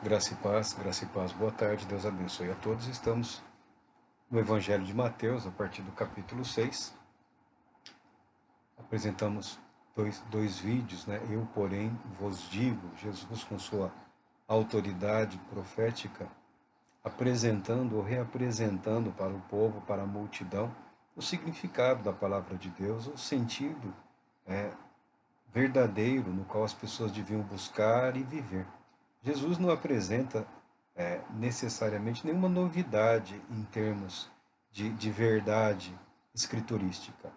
Graça e paz, graça e paz. Boa tarde, Deus abençoe a todos. Estamos no Evangelho de Mateus, a partir do capítulo 6. Apresentamos dois vídeos, né? Eu, porém, vos digo, Jesus com sua autoridade profética, apresentando ou reapresentando para o povo, para a multidão, o significado da palavra de Deus, o sentido verdadeiro no qual as pessoas deviam buscar e viver. Jesus não apresenta necessariamente nenhuma novidade em termos de verdade escriturística.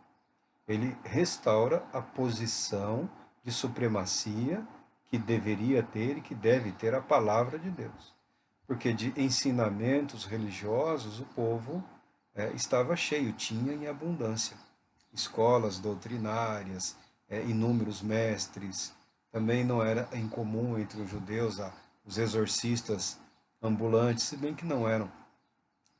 Ele restaura a posição de supremacia que deveria ter e que deve ter a palavra de Deus. Porque de ensinamentos religiosos o povo estava cheio, tinha em abundância. Escolas doutrinárias, inúmeros mestres. Também não era incomum entre os judeus os exorcistas ambulantes, se bem que não eram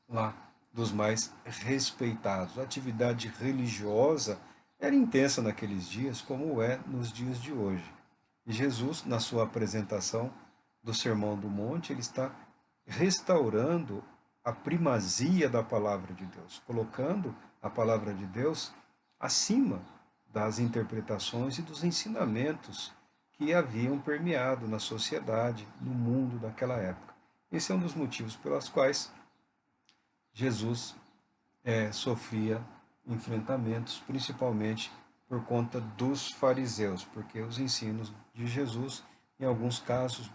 lá dos mais respeitados. A atividade religiosa era intensa naqueles dias, como é nos dias de hoje. E Jesus, na sua apresentação do Sermão do Monte, ele está restaurando a primazia da palavra de Deus, colocando a palavra de Deus acima das interpretações e dos ensinamentos que haviam permeado na sociedade, no mundo daquela época. Esse é um dos motivos pelos quais Jesus sofria enfrentamentos, principalmente por conta dos fariseus, porque os ensinos de Jesus, em alguns casos,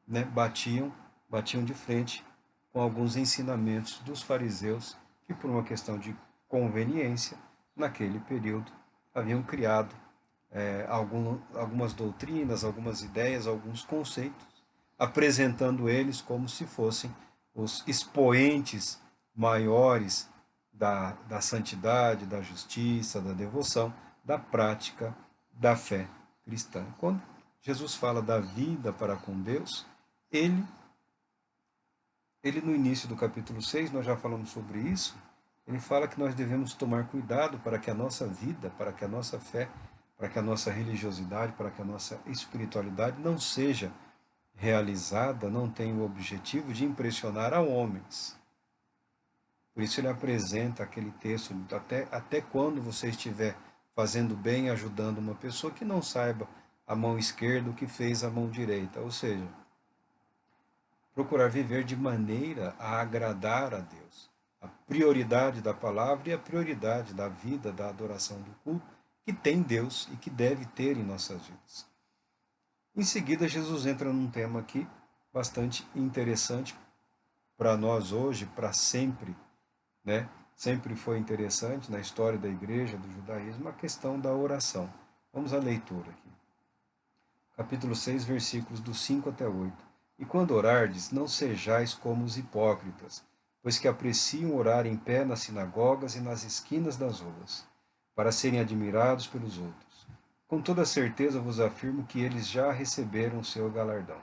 né, batiam de frente com alguns ensinamentos dos fariseus, que por uma questão de conveniência, naquele período, haviam criado algumas doutrinas, algumas ideias, alguns conceitos, apresentando eles como se fossem os expoentes maiores da santidade, da justiça, da devoção, da prática da fé cristã. Quando Jesus fala da vida para com Deus, ele, ele no início do capítulo 6, nós já falamos sobre isso, ele fala que nós devemos tomar cuidado para que a nossa vida, para que a nossa fé, para que a nossa religiosidade, para que a nossa espiritualidade não seja realizada, não tenha o objetivo de impressionar a homens. Por isso ele apresenta aquele texto, até quando você estiver fazendo bem, ajudando uma pessoa, que não saiba a mão esquerda o que fez a mão direita. Ou seja, procurar viver de maneira a agradar a Deus. A prioridade da palavra e a prioridade da vida, da adoração, do culto, que tem Deus e que deve ter em nossas vidas. Em seguida, Jesus entra num tema aqui bastante interessante para nós hoje, para sempre, né? Sempre foi interessante na história da igreja, do judaísmo, a questão da oração. Vamos à leitura aqui. Capítulo 6, versículos do 5 até 8. E quando orardes, não sejais como os hipócritas, pois que apreciam orar em pé nas sinagogas e nas esquinas das ruas, para serem admirados pelos outros. Com toda certeza vos afirmo que eles já receberam o seu galardão.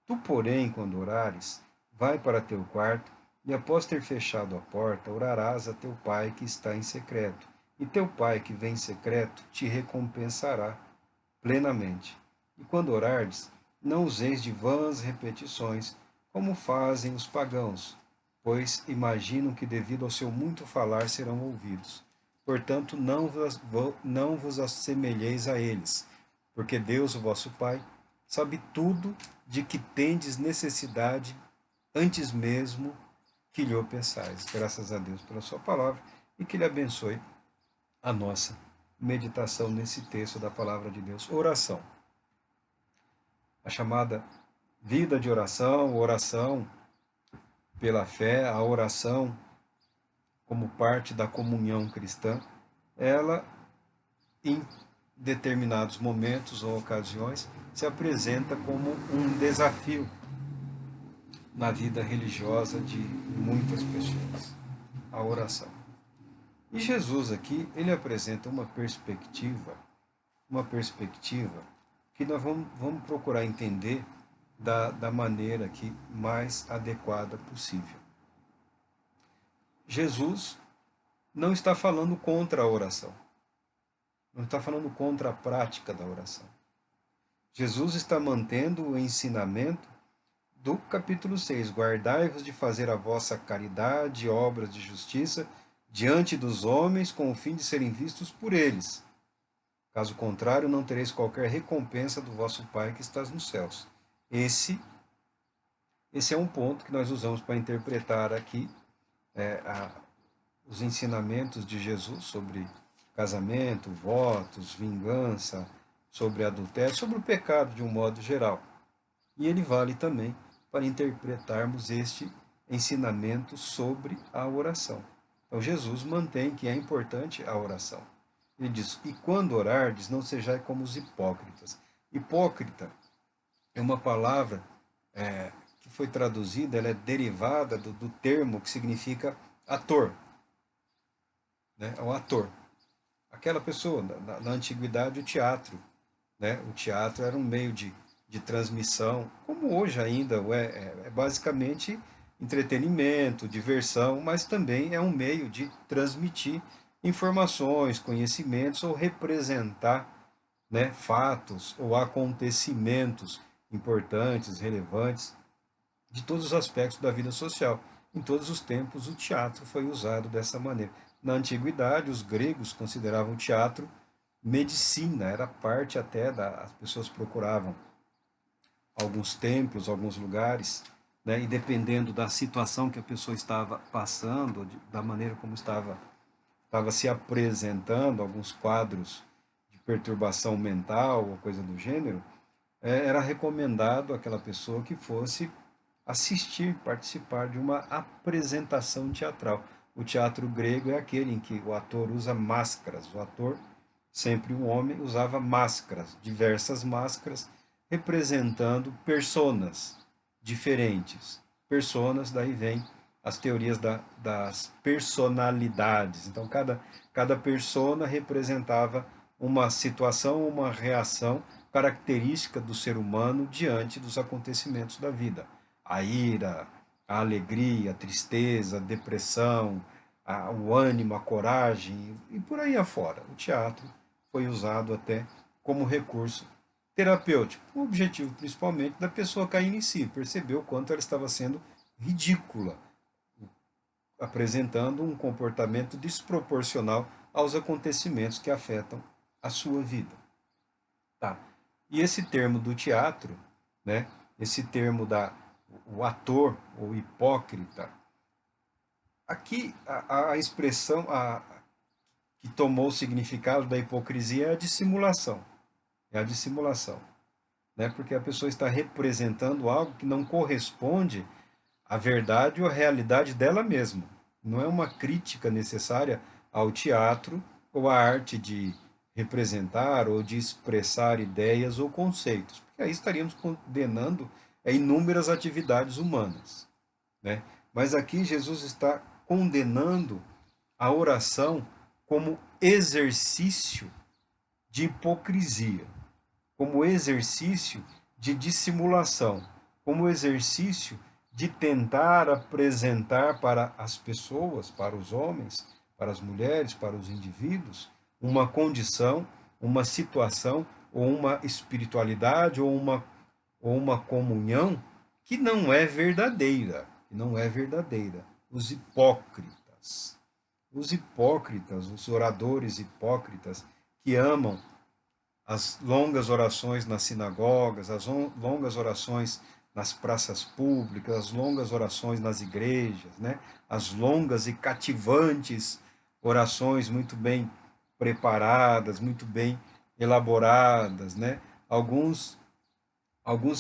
Tu, porém, quando orares, vai para teu quarto, e após ter fechado a porta, orarás a teu pai que está em secreto, e teu pai que vem em secreto te recompensará plenamente. E quando orardes, não useis de vãs repetições, como fazem os pagãos, pois imaginam que devido ao seu muito falar serão ouvidos. Portanto, não vos assemelheis a eles, porque Deus, o vosso Pai, sabe tudo de que tendes necessidade antes mesmo que lhe o peçais. Graças a Deus pela sua palavra e que Ele abençoe a nossa meditação nesse texto da palavra de Deus. Oração. A chamada vida de oração, oração pela fé, a oração como parte da comunhão cristã, ela, em determinados momentos ou ocasiões, se apresenta como um desafio na vida religiosa de muitas pessoas, a oração. E Jesus aqui, ele apresenta uma perspectiva que nós vamos procurar entender da maneira aqui mais adequada possível. Jesus não está falando contra a oração, não está falando contra a prática da oração. Jesus está mantendo o ensinamento do capítulo 6: guardai-vos de fazer a vossa caridade e obras de justiça diante dos homens, com o fim de serem vistos por eles. Caso contrário, não tereis qualquer recompensa do vosso Pai que estás nos céus. Esse, esse é um ponto que nós usamos para interpretar aqui os ensinamentos de Jesus sobre casamento, votos, vingança, sobre adultério, sobre o pecado de um modo geral. E ele vale também para interpretarmos este ensinamento sobre a oração. Então Jesus mantém que é importante a oração. Ele diz: e quando orardes, não sejais como os hipócritas. Hipócrita é uma palavra que foi traduzida, ela é derivada do termo que significa ator, né? É um ator. Aquela pessoa, na antiguidade, o teatro, né? O teatro era um meio de transmissão, como hoje ainda é basicamente entretenimento, diversão, mas também é um meio de transmitir informações, conhecimentos ou representar, né, fatos ou acontecimentos importantes, relevantes de todos os aspectos da vida social. Em todos os tempos, o teatro foi usado dessa maneira. Na antiguidade, os gregos consideravam o teatro medicina, era parte até as pessoas procuravam alguns templos, alguns lugares, né, e dependendo da situação que a pessoa estava passando, da maneira como estava se apresentando, alguns quadros de perturbação mental ou coisa do gênero, era recomendado àquela pessoa que fosse assistir, participar de uma apresentação teatral. O teatro grego é aquele em que o ator usa máscaras. O ator, sempre um homem, usava máscaras, diversas máscaras, representando personas diferentes. Personas, daí vem as teorias das personalidades. Então, cada persona representava uma situação, uma reação característica do ser humano diante dos acontecimentos da vida. A ira, a alegria, a tristeza, a depressão, o ânimo, a coragem e por aí afora. O teatro foi usado até como recurso terapêutico, com o objetivo principalmente da pessoa cair em si, perceber o quanto ela estava sendo ridícula, apresentando um comportamento desproporcional aos acontecimentos que afetam a sua vida. Tá. E esse termo do teatro, né, esse termo o ator ou hipócrita, aqui a expressão que tomou o significado da hipocrisia é a dissimulação. É a dissimulação, né? Porque a pessoa está representando algo que não corresponde à verdade ou à realidade dela mesma. Não é uma crítica necessária ao teatro ou à arte de representar ou de expressar ideias ou conceitos, porque aí estaríamos condenando inúmeras atividades humanas, né? Mas aqui Jesus está condenando a oração como exercício de hipocrisia, como exercício de dissimulação, como exercício de tentar apresentar para as pessoas, para os homens, para as mulheres, para os indivíduos, uma condição, uma situação, ou uma espiritualidade, ou uma comunhão que não é verdadeira, que não é verdadeira. Os hipócritas, os oradores hipócritas que amam as longas orações nas sinagogas, as longas orações nas praças públicas, as longas orações nas igrejas, né? As longas e cativantes orações muito bem preparadas, muito bem elaboradas, né? Alguns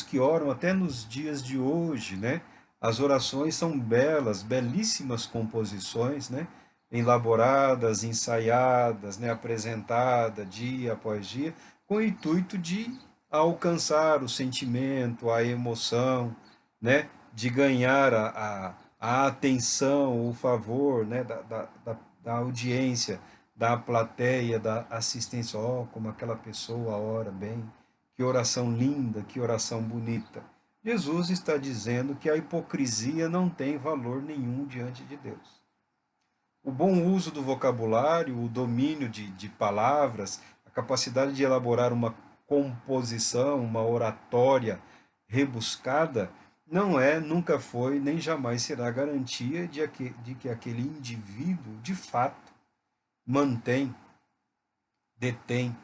que oram até nos dias de hoje, né? As orações são belas, belíssimas composições, né? Elaboradas, ensaiadas, né? Apresentadas dia após dia, com o intuito de alcançar o sentimento, a emoção, né? De ganhar a atenção, o favor, né? Da audiência, da plateia, da assistência. Oh, como aquela pessoa ora bem, que oração linda, que oração bonita. Jesus está dizendo que a hipocrisia não tem valor nenhum diante de Deus. O bom uso do vocabulário, o domínio de palavras, a capacidade de elaborar uma composição, uma oratória rebuscada, não é, nunca foi, nem jamais será garantia de que aquele indivíduo, de fato, mantém, detém,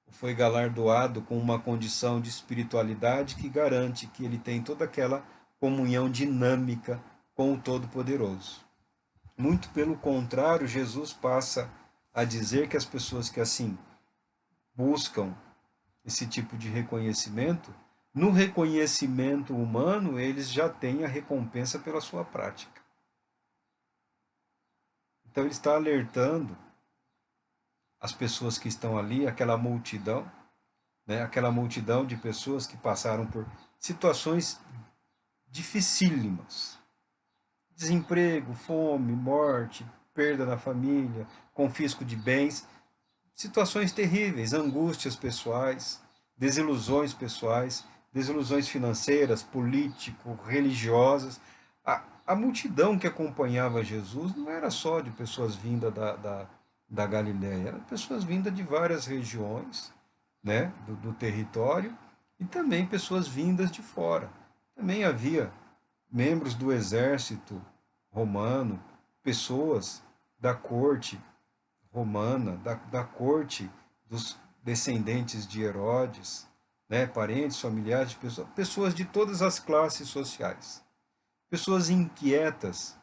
foi galardoado com uma condição de espiritualidade que garante que ele tem toda aquela comunhão dinâmica com o Todo-Poderoso. Muito pelo contrário, Jesus passa a dizer que as pessoas que assim buscam esse tipo de reconhecimento, no reconhecimento humano, eles já têm a recompensa pela sua prática. Então ele está alertando as pessoas que estão ali, aquela multidão, né, aquela multidão de pessoas que passaram por situações dificílimas. Desemprego, fome, morte, perda na família, confisco de bens, situações terríveis, angústias pessoais, desilusões financeiras, político, religiosas. A multidão que acompanhava Jesus não era só de pessoas vindas da Galiléia, eram pessoas vindas de várias regiões, né, do território, e também pessoas vindas de fora. Também havia membros do exército romano, pessoas da corte romana, da corte dos descendentes de Herodes, né, parentes, familiares, pessoas de todas as classes sociais, pessoas inquietas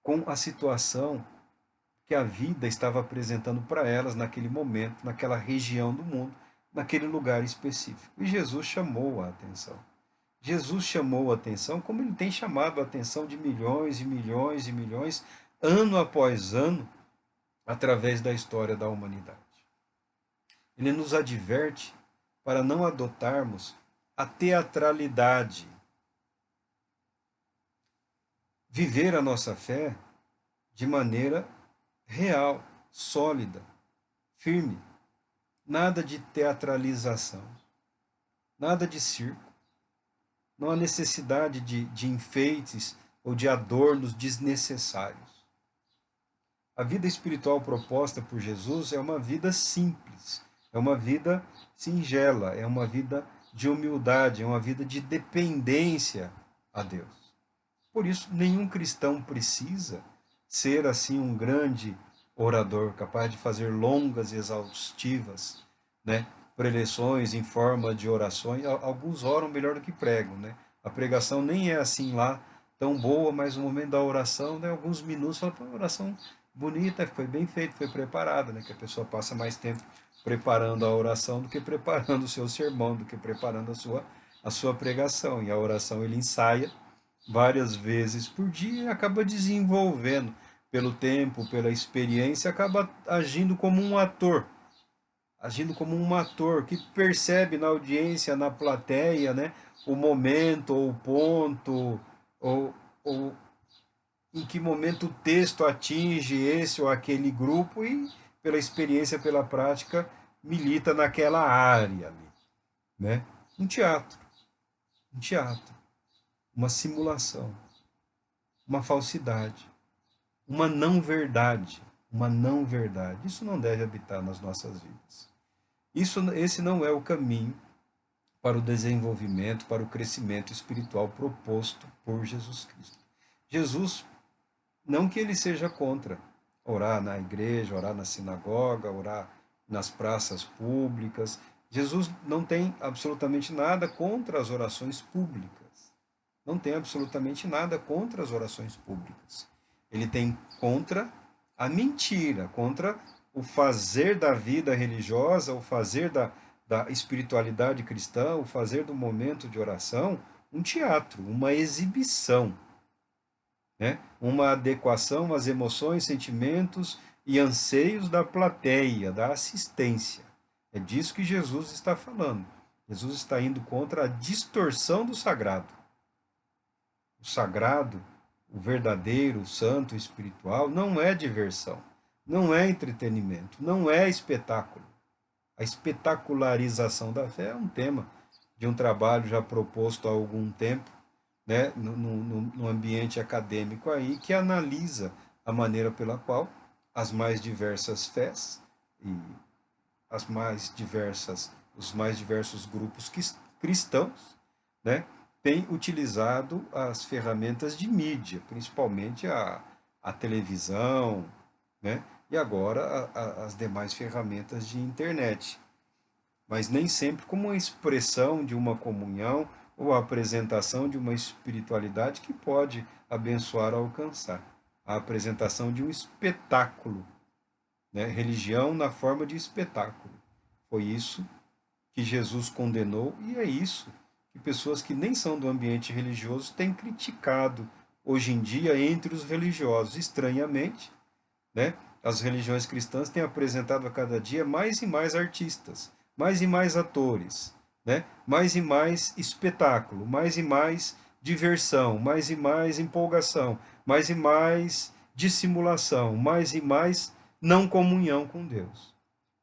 com a situação que a vida estava apresentando para elas naquele momento, naquela região do mundo, naquele lugar específico. E Jesus chamou a atenção. Jesus chamou a atenção como ele tem chamado a atenção de milhões e milhões e milhões, ano após ano, através da história da humanidade. Ele nos adverte para não adotarmos a teatralidade. Viver a nossa fé de maneira real, sólida, firme. Nada de teatralização, nada de circo. Não há necessidade de enfeites ou de adornos desnecessários. A vida espiritual proposta por Jesus é uma vida simples, é uma vida singela, é uma vida de humildade, é uma vida de dependência a Deus. Por isso, nenhum cristão precisa ser assim um grande orador, capaz de fazer longas e exaustivas, né, preleções em forma de orações. Alguns oram melhor do que pregam, né? A pregação nem é assim lá tão boa, mas no momento da oração, né, alguns minutos, fala, oração bonita, foi bem feita, foi preparada, né? Que a pessoa passa mais tempo preparando a oração do que preparando o seu sermão, do que preparando a sua pregação. E a oração ele ensaia várias vezes por dia e acaba desenvolvendo pelo tempo, pela experiência, acaba agindo como um ator que percebe na audiência, na plateia, né, o momento ou o ponto ou em que momento o texto atinge esse ou aquele grupo e pela experiência, pela prática, milita naquela área ali, né? Um teatro, um teatro, uma simulação, uma falsidade, uma não verdade, uma não verdade. Isso não deve habitar nas nossas vidas. Esse não é o caminho para o desenvolvimento, para o crescimento espiritual proposto por Jesus Cristo. Jesus, não que ele seja contra orar na igreja, orar na sinagoga, orar nas praças públicas. Jesus não tem absolutamente nada contra as orações públicas. Não tem absolutamente nada contra as orações públicas. Ele tem contra a mentira, contra o fazer da vida religiosa, o fazer da espiritualidade cristã, o fazer do momento de oração um teatro, uma exibição, né? Uma adequação às emoções, sentimentos e anseios da plateia, da assistência. É disso que Jesus está falando. Jesus está indo contra a distorção do sagrado. O sagrado, o verdadeiro, o santo, o espiritual, não é diversão, não é entretenimento, não é espetáculo. A espetacularização da fé é um tema de um trabalho já proposto há algum tempo, né, no ambiente acadêmico aí, que analisa a maneira pela qual as mais diversas fés e os mais diversos grupos cristãos, né, tem utilizado as ferramentas de mídia, principalmente a televisão, né? E agora as demais ferramentas de internet. Mas nem sempre como uma expressão de uma comunhão ou a apresentação de uma espiritualidade que pode abençoar ou alcançar. A apresentação de um espetáculo, né? Religião na forma de espetáculo. Foi isso que Jesus condenou e é isso que pessoas que nem são do ambiente religioso têm criticado hoje em dia entre os religiosos. Estranhamente, né? As religiões cristãs têm apresentado a cada dia mais e mais artistas, mais e mais atores, né? Mais e mais espetáculo, mais e mais diversão, mais e mais empolgação, mais e mais dissimulação, mais e mais não comunhão com Deus.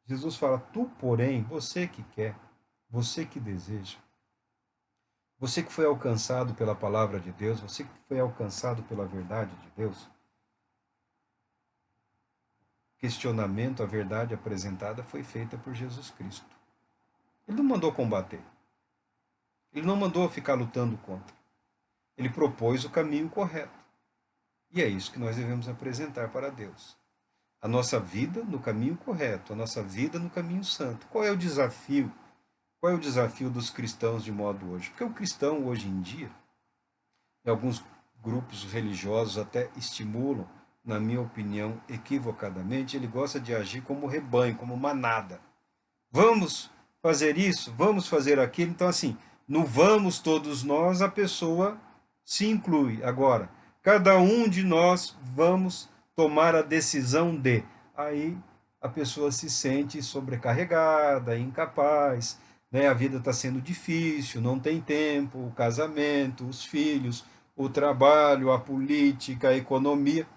Jesus fala: tu, porém, você que quer, você que deseja, você que foi alcançado pela palavra de Deus, você que foi alcançado pela verdade de Deus, questionamento, a verdade apresentada foi feita por Jesus Cristo. Ele não mandou combater. Ele não mandou ficar lutando contra. Ele propôs o caminho correto. E é isso que nós devemos apresentar para Deus. A nossa vida no caminho correto, a nossa vida no caminho santo. Qual é o desafio? Qual é o desafio dos cristãos de modo hoje? Porque o cristão hoje em dia, e alguns grupos religiosos até estimulam, na minha opinião, equivocadamente, ele gosta de agir como rebanho, como manada. Vamos fazer isso, vamos fazer aquilo. Então, assim, no vamos todos nós, a pessoa se inclui. Agora, cada um de nós vamos tomar a decisão de. Aí a pessoa se sente sobrecarregada, incapaz, né? A vida está sendo difícil, não tem tempo, o casamento, os filhos, o trabalho, a política, a economia.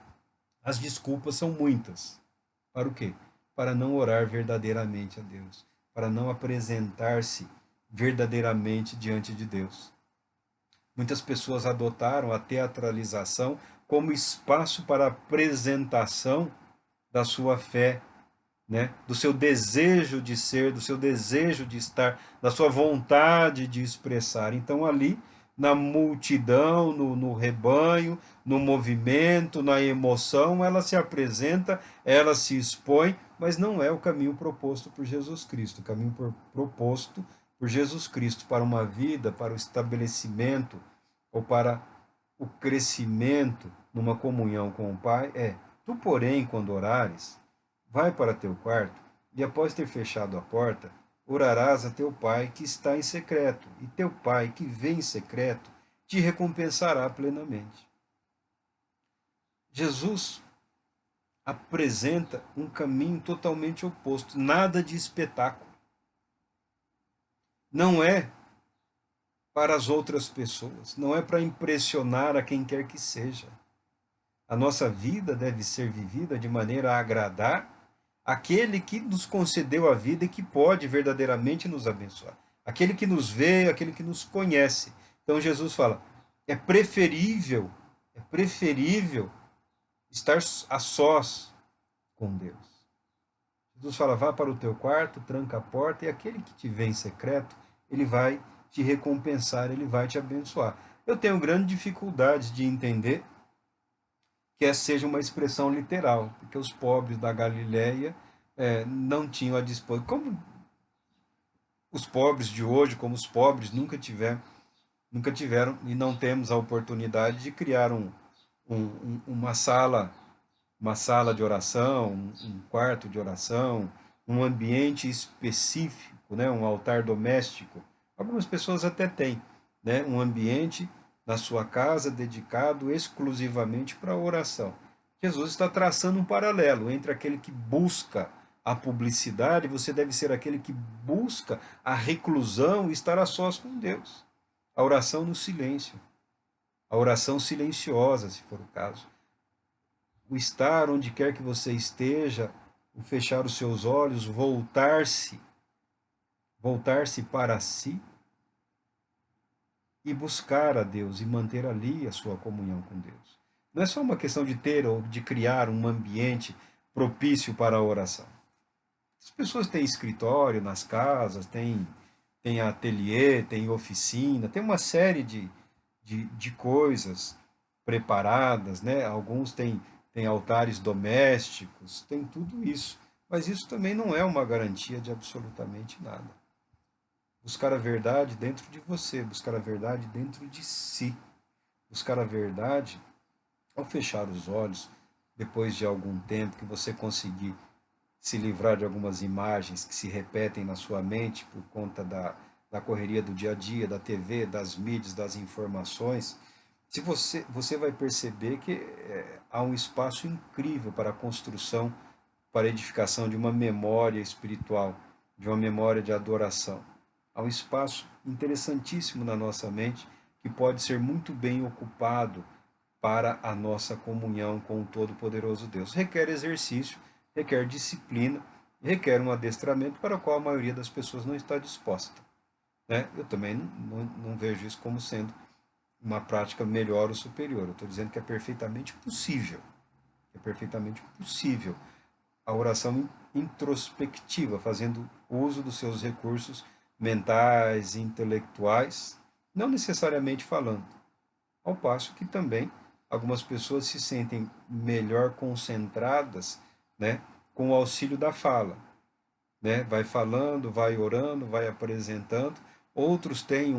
As desculpas são muitas. Para o quê? Para não orar verdadeiramente a Deus, para não apresentar-se verdadeiramente diante de Deus. Muitas pessoas adotaram a teatralização como espaço para a apresentação da sua fé, né? Do seu desejo de ser, do seu desejo de estar, da sua vontade de expressar. Então, ali, na multidão, no rebanho, no movimento, na emoção, ela se apresenta, ela se expõe, mas não é o caminho proposto por Jesus Cristo. O caminho proposto por Jesus Cristo para uma vida, para o estabelecimento ou para o crescimento numa comunhão com o Pai é: tu, porém, quando orares, vai para teu quarto e, após ter fechado a porta, orarás a teu pai que está em secreto, e teu pai que vê em secreto te recompensará plenamente. Jesus apresenta um caminho totalmente oposto, nada de espetáculo. Não é para as outras pessoas, não é para impressionar a quem quer que seja. A nossa vida deve ser vivida de maneira a agradar aquele que nos concedeu a vida e que pode verdadeiramente nos abençoar. Aquele que nos vê, aquele que nos conhece. Então Jesus fala: é preferível estar a sós com Deus. Jesus fala: vá para o teu quarto, tranca a porta, e aquele que te vê em secreto, ele vai te recompensar, ele vai te abençoar. Eu tenho grande dificuldade de entender que essa seja uma expressão literal, porque os pobres da Galileia não tinham a disposição, como os pobres de hoje, como os pobres nunca tiveram e não temos a oportunidade de criar uma sala de oração, um quarto de oração, um ambiente específico, né, um altar doméstico. Algumas pessoas até têm, né, um ambiente na sua casa dedicado exclusivamente para a oração. Jesus está traçando um paralelo entre aquele que busca a publicidade, você deve ser aquele que busca a reclusão e estar a sós com Deus. A oração no silêncio, a oração silenciosa, se for o caso. O estar onde quer que você esteja, o fechar os seus olhos, voltar-se para si e buscar a Deus e manter ali a sua comunhão com Deus. Não é só uma questão de ter ou de criar um ambiente propício para a oração. As pessoas têm escritório nas casas, têm tem ateliê, tem oficina, tem uma série de coisas preparadas, né? Alguns têm altares domésticos, tem tudo isso. Mas isso também não é uma garantia de absolutamente nada. Buscar a verdade dentro de você, buscar a verdade dentro de si, buscar a verdade ao fechar os olhos, depois de algum tempo que você conseguir se livrar de algumas imagens que se repetem na sua mente por conta da correria do dia a dia, da TV, das mídias, das informações, se você vai perceber que há um espaço incrível para a construção, para a edificação de uma memória espiritual, de uma memória de adoração. Há um espaço interessantíssimo na nossa mente que pode ser muito bem ocupado para a nossa comunhão com o Todo-Poderoso Deus. Requer exercício, requer disciplina, requer um adestramento para o qual a maioria das pessoas não está disposta. Né? Eu também não vejo isso como sendo uma prática melhor ou superior. Eu estou dizendo que é perfeitamente possível. É perfeitamente possível a oração introspectiva, fazendo uso dos seus recursos mentais, intelectuais, não necessariamente falando. Ao passo que também algumas pessoas se sentem melhor concentradas, né, com o auxílio da fala, né? Vai falando, vai orando, vai apresentando. Outros têm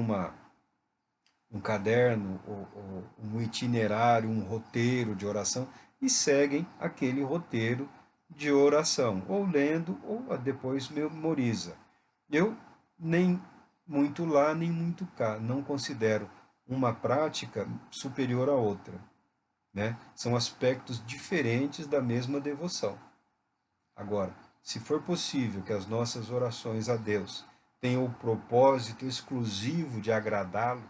um caderno, ou um itinerário, um roteiro de oração e seguem aquele roteiro de oração, ou lendo, ou depois memoriza. Eu nem muito lá, nem muito cá, não considero uma prática superior à outra, né? São aspectos diferentes da mesma devoção. Agora, se for possível que as nossas orações a Deus tenham o propósito exclusivo de agradá-lo,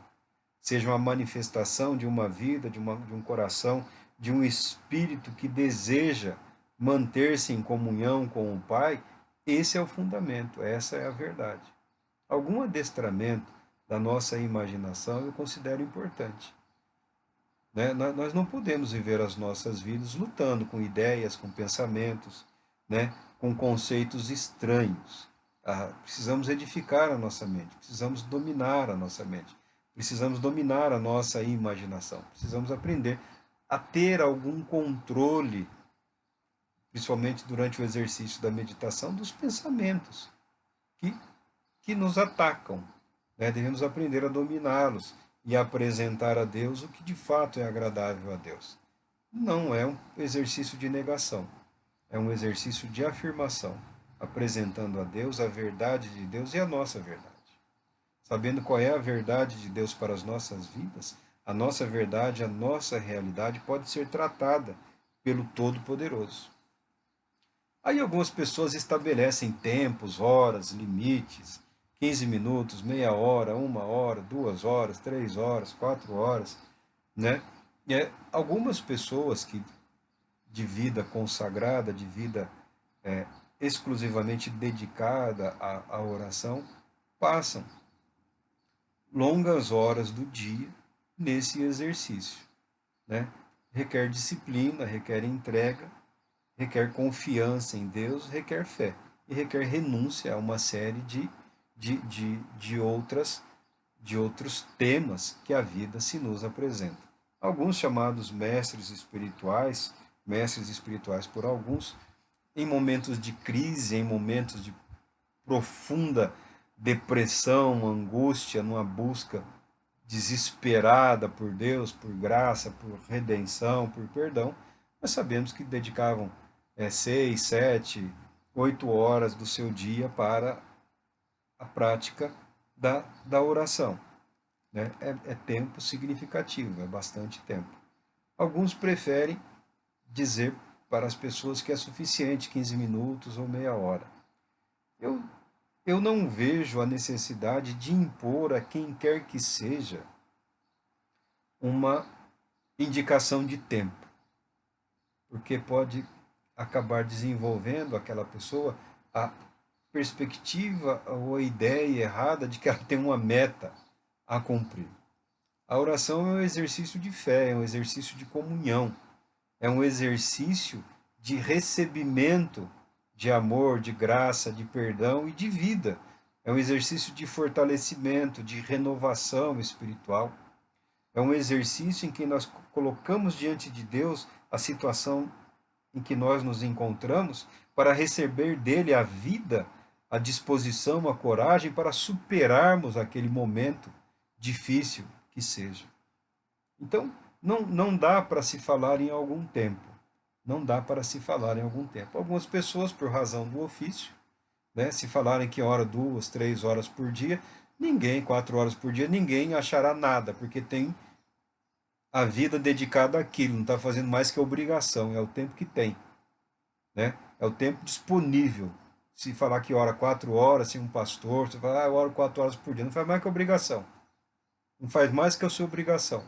seja uma manifestação de uma vida, de um coração, de um espírito que deseja manter-se em comunhão com o Pai, esse é o fundamento, essa é a verdade. Algum adestramento da nossa imaginação eu considero importante. Né? Nós não podemos viver as nossas vidas lutando com ideias, com pensamentos, né? Com conceitos estranhos. Precisamos edificar a nossa mente, precisamos dominar a nossa mente, precisamos dominar a nossa imaginação, precisamos aprender a ter algum controle, principalmente durante o exercício da meditação, dos pensamentos que, que nos atacam. Né? Devemos aprender a dominá-los e apresentar a Deus o que de fato é agradável a Deus. Não é um exercício de negação, é um exercício de afirmação, apresentando a Deus a verdade de Deus e a nossa verdade. Sabendo qual é a verdade de Deus para as nossas vidas, a nossa verdade, a nossa realidade pode ser tratada pelo Todo-Poderoso. Aí algumas pessoas estabelecem tempos, horas, limites, 15 minutos, meia hora, 1 hora, 2 horas, 3 horas, 4 horas, né? Algumas pessoas que de vida consagrada, de vida exclusivamente dedicada à oração, passam longas horas do dia nesse exercício, né? Requer disciplina, requer entrega, requer confiança em Deus, requer fé e requer renúncia a uma série de outros temas que a vida se nos apresenta. Alguns chamados mestres espirituais por alguns, em momentos de crise, em momentos de profunda depressão, angústia, numa busca desesperada por Deus, por graça, por redenção, por perdão, nós sabemos que dedicavam 6, 7, 8 horas do seu dia para a prática da oração. Né? É tempo significativo, é bastante tempo. Alguns preferem dizer para as pessoas que é suficiente 15 minutos ou meia hora. Eu, eu não vejo a necessidade de impor a quem quer que seja uma indicação de tempo, porque pode acabar desenvolvendo aquela pessoa a perspectiva ou a ideia errada de que ela tem uma meta a cumprir. A oração é um exercício de fé, é um exercício de comunhão, é um exercício de recebimento de amor, de graça, de perdão e de vida. é um exercício de fortalecimento, de renovação espiritual. É um exercício em que nós colocamos diante de Deus a situação em que nós nos encontramos para receber dele a vida, a disposição, a coragem para superarmos aquele momento difícil que seja. Então, não dá para se falar em algum tempo. Não dá para se falar em algum tempo. Algumas pessoas, por razão do ofício, né, se falarem que ora 2, 3 horas por dia, ninguém, 4 horas por dia, ninguém achará nada, porque tem a vida dedicada àquilo, não está fazendo mais que obrigação, é o tempo que tem, né? É o tempo disponível. Se falar que ora 4 horas, se um pastor, você fala, eu oro 4 horas por dia, não faz mais que obrigação. Não faz mais que a sua obrigação.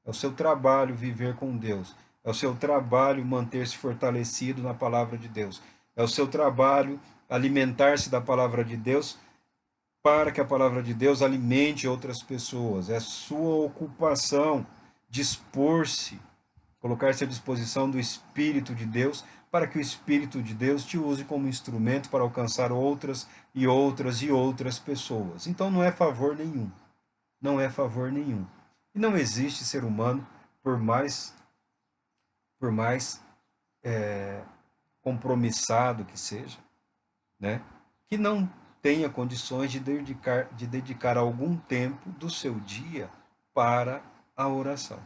É o seu trabalho viver com Deus. É o seu trabalho manter-se fortalecido na palavra de Deus. É o seu trabalho alimentar-se da palavra de Deus para que a palavra de Deus alimente outras pessoas. É sua ocupação dispor-se, colocar-se à disposição do Espírito de Deus, para que o Espírito de Deus te use como instrumento para alcançar outras e outras e outras pessoas. Então não é favor nenhum. Não é favor nenhum. E não existe ser humano, por mais compromissado que seja, né, que não tenha condições de dedicar algum tempo do seu dia para a oração.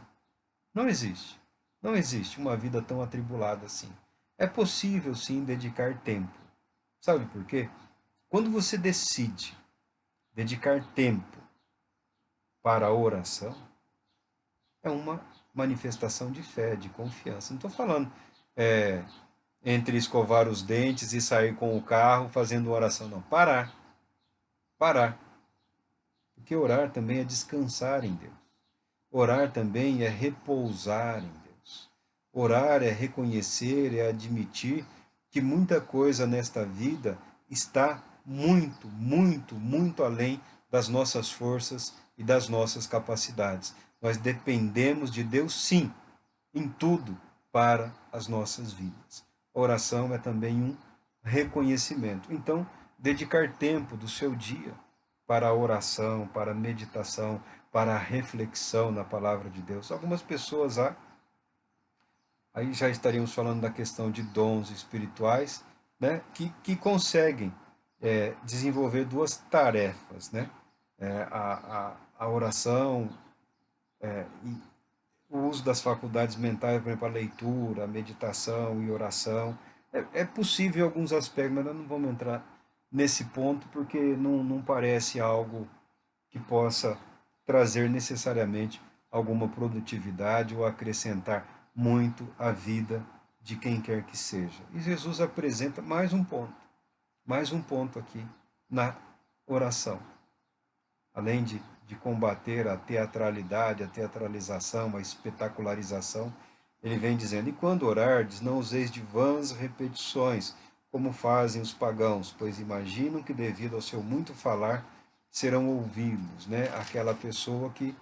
Não existe. Não existe uma vida tão atribulada assim. É possível sim dedicar tempo. Sabe por quê? Quando você decide dedicar tempo para a oração, é uma manifestação de fé, de confiança. Não estou falando é, entre escovar os dentes e sair com o carro fazendo oração, não. Parar. Parar. Porque orar também é descansar em Deus. Orar também é repousar em Deus. Orar é reconhecer, é admitir que muita coisa nesta vida está muito, muito, muito além das nossas forças e das nossas capacidades. Nós dependemos de Deus, sim, em tudo para as nossas vidas. A oração é também um reconhecimento. Então, dedicar tempo do seu dia para a oração, para a meditação, para a reflexão na palavra de Deus. Algumas pessoas, aí já estaríamos falando da questão de dons espirituais, né, que conseguem desenvolver duas tarefas, né? A oração e o uso das faculdades mentais, por exemplo, a leitura, a meditação e oração. É possível em alguns aspectos, mas nós não vamos entrar nesse ponto porque não parece algo que possa trazer necessariamente alguma produtividade ou acrescentar muito à vida de quem quer que seja. E Jesus apresenta mais um ponto aqui na oração. Além de combater a teatralidade, a teatralização, a espetacularização, ele vem dizendo: e quando orardes, não useis de vãs repetições, como fazem os pagãos, pois imaginam que, devido ao seu muito falar, serão ouvidos, né? Aquela pessoa que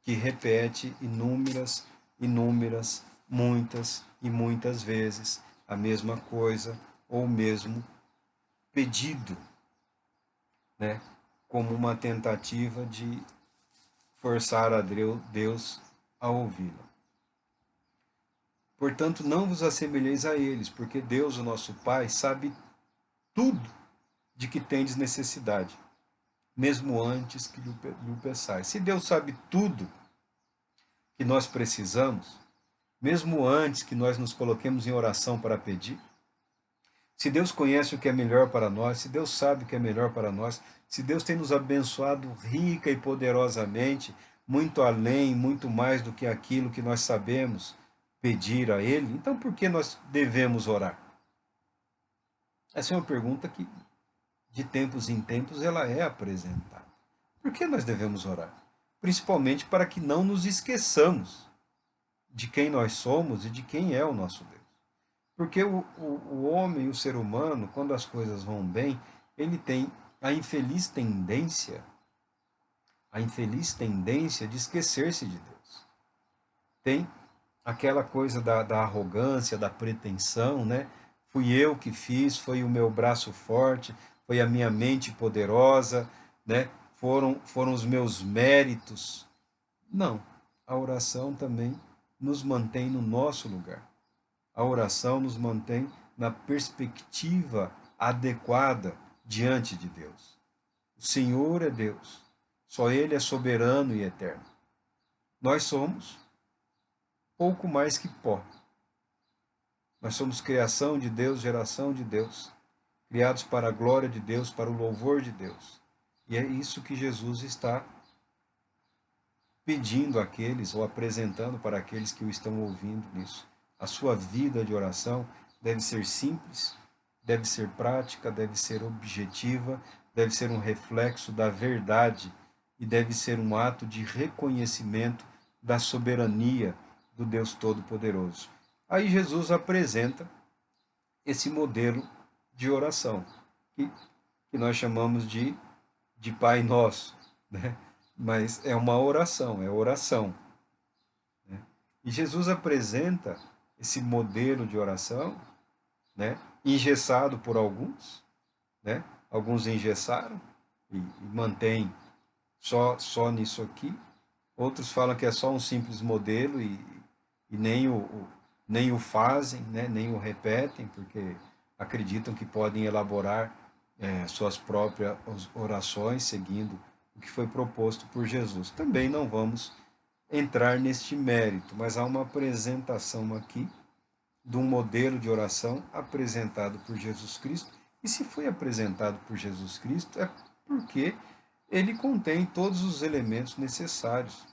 repete inúmeras, muitas e muitas vezes a mesma coisa ou o mesmo pedido, né? Como uma tentativa de forçar a Deus a ouvi-la. Portanto, não vos assemelheis a eles, porque Deus, o nosso Pai, sabe tudo de que tendes necessidade, mesmo antes que lhe peçais. Se Deus sabe tudo que nós precisamos, mesmo antes que nós nos coloquemos em oração para pedir, se Deus conhece o que é melhor para nós, se Deus sabe o que é melhor para nós, se Deus tem nos abençoado rica e poderosamente, muito além, muito mais do que aquilo que nós sabemos pedir a Ele, então por que nós devemos orar? Essa é uma pergunta que, de tempos em tempos, ela é apresentada. Por que nós devemos orar? Principalmente para que não nos esqueçamos de quem nós somos e de quem é o nosso Deus. Porque o homem, o ser humano, quando as coisas vão bem, ele tem a infeliz tendência de esquecer-se de Deus. Tem aquela coisa da arrogância, da pretensão, né? Fui eu que fiz, foi o meu braço forte. foi a minha mente poderosa, né? Foram os meus méritos. Não, a oração também nos mantém no nosso lugar. A oração nos mantém na perspectiva adequada diante de Deus. O Senhor é Deus, só Ele é soberano e eterno. Nós somos pouco mais que pó. Nós somos criação de Deus, geração de Deus, criados para a glória de Deus, para o louvor de Deus. E é isso que Jesus está pedindo àqueles, ou apresentando para aqueles que o estão ouvindo nisso. A sua vida de oração deve ser simples, deve ser prática, deve ser objetiva, deve ser um reflexo da verdade e deve ser um ato de reconhecimento da soberania do Deus Todo-Poderoso. Aí Jesus apresenta esse modelo de oração, que nós chamamos de Pai Nosso, né? Mas é uma oração, é oração. Né? E Jesus apresenta esse modelo de oração, né? Engessado por alguns, né? Alguns engessaram e mantêm só nisso aqui. Outros falam que é só um simples modelo e nem o fazem, né? Nem o repetem, porque acreditam que podem elaborar suas próprias orações seguindo o que foi proposto por Jesus. Também não vamos entrar neste mérito, mas há uma apresentação aqui de um modelo de oração apresentado por Jesus Cristo. E se foi apresentado por Jesus Cristo, é porque ele contém todos os elementos necessários